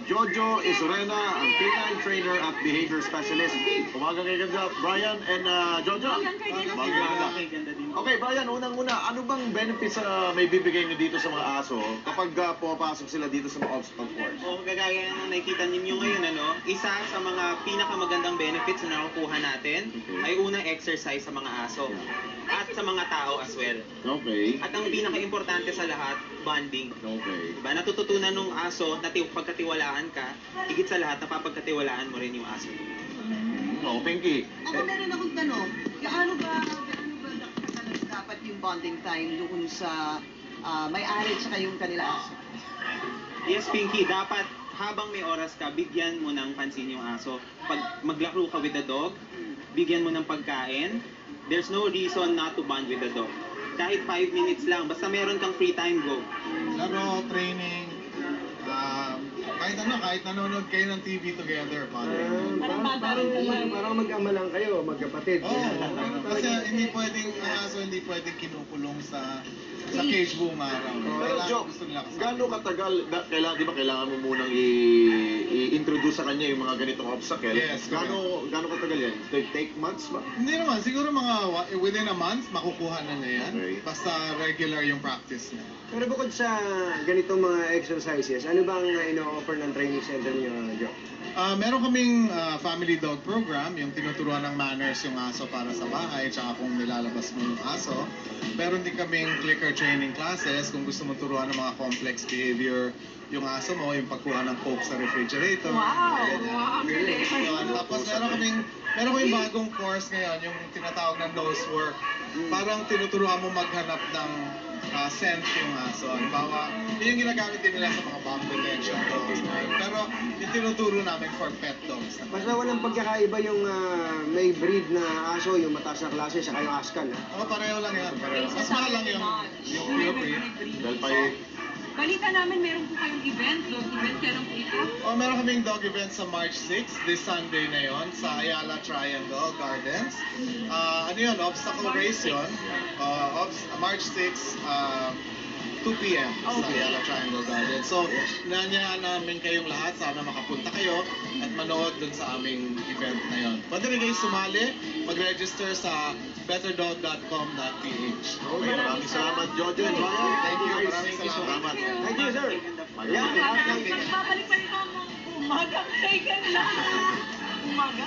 Jojo Isurena, ang canine trainer at behavior specialist. Umaga kay ganda, Brian and Jojo. Umaga kay ganda din. Okay, Brian, unang-una, ano bang benefits na may bibigay niyo dito sa mga aso kapag pumapasok sila dito sa mga obstacle course? O kagaya ng nakikita ninyo ngayon, isa sa mga pinakamagandang benefits na nakukuha natin ay unang exercise sa mga aso at sa mga tao as well. Okay. At ang pinaka-importante sa lahat, bonding. Okay. Diba? Natututunan ng aso na pagkatiwalaan ka, higit sa lahat, napapagkatiwalaan mo rin yung aso. No, Pinky. Ako meron akong tanong, gaano ba katagal dapat yung bonding time doon sa may-ari at yung kanila aso? Yes, Pinky, dapat habang may oras ka, bigyan mo ng pansin yung aso. Pag maglaro ka with the dog, bigyan mo ng pagkain. There's no reason not to bond with the dog. Kahit 5 minutes lang, basta meron kang free time, go. Laro, training, kahit nanonood kayo ng TV together, Parang mag-ama lang kayo, magkapatid. Kasi hindi pwedeng kinukulong sa cage buong araw. Pero Jo, gusto nila kasama. gaano katagal, kailangan mo munang i-introduce sa kanya yung mga ganitong obstacle? Yes, Gaano katagal yan? Take months ba? Hindi naman, siguro within a month, makukuha na niya yan. Okay. Basta regular yung practice niya. Pero bukod sa ganitong mga exercises, ano bang ino-offer ng training center niyo, Jo? Meron kaming family dog program, yung tinuturuan ng manners yung aso para sa bahay, tsaka kung nilalabas mo yung aso. Meron din kaming clicker training classes kung gusto mo turuan ng mga complex behavior yung aso mo, yung pagkuha ng coke sa refrigerator. Wow, ang galing. Tapos meron kaming bagong course ngayon, yung tinatawag na nose work. Parang tinuturuan mo maghanap ng scent yung aso. Halimbawa, yun yung ginagamit din nila sa mga bomb detection dogs. Pero yung tinuturo namin for pet dogs. Basta walang pagkakaiba yung may breed na aso, yung mataas na klase, saka yung Ascan. Pareho lang yan. Mas mahal lang yung pure breed. Dahil pa Balita namin meron po kayong event, dog event, kailan po ito? Meron kaming dog event sa March 6, this Sunday na yon sa Ayala Triangle Gardens. Ano yun, obstacle race yun. March 6, 2 p.m. sa Ayala Triangle Gardens. So, nanyahan namin kayong lahat, sana makapunta kayo at manood dun sa aming event na yon. Pwede rin kayo sumali, mag-register sa betterdog.com.ph. Okay, maraming salamat, Jojo and Brian. Thank you, maraming salamat. Thank you, sir. Magbabalik pa rin ako umaga kay ganda. Umaga?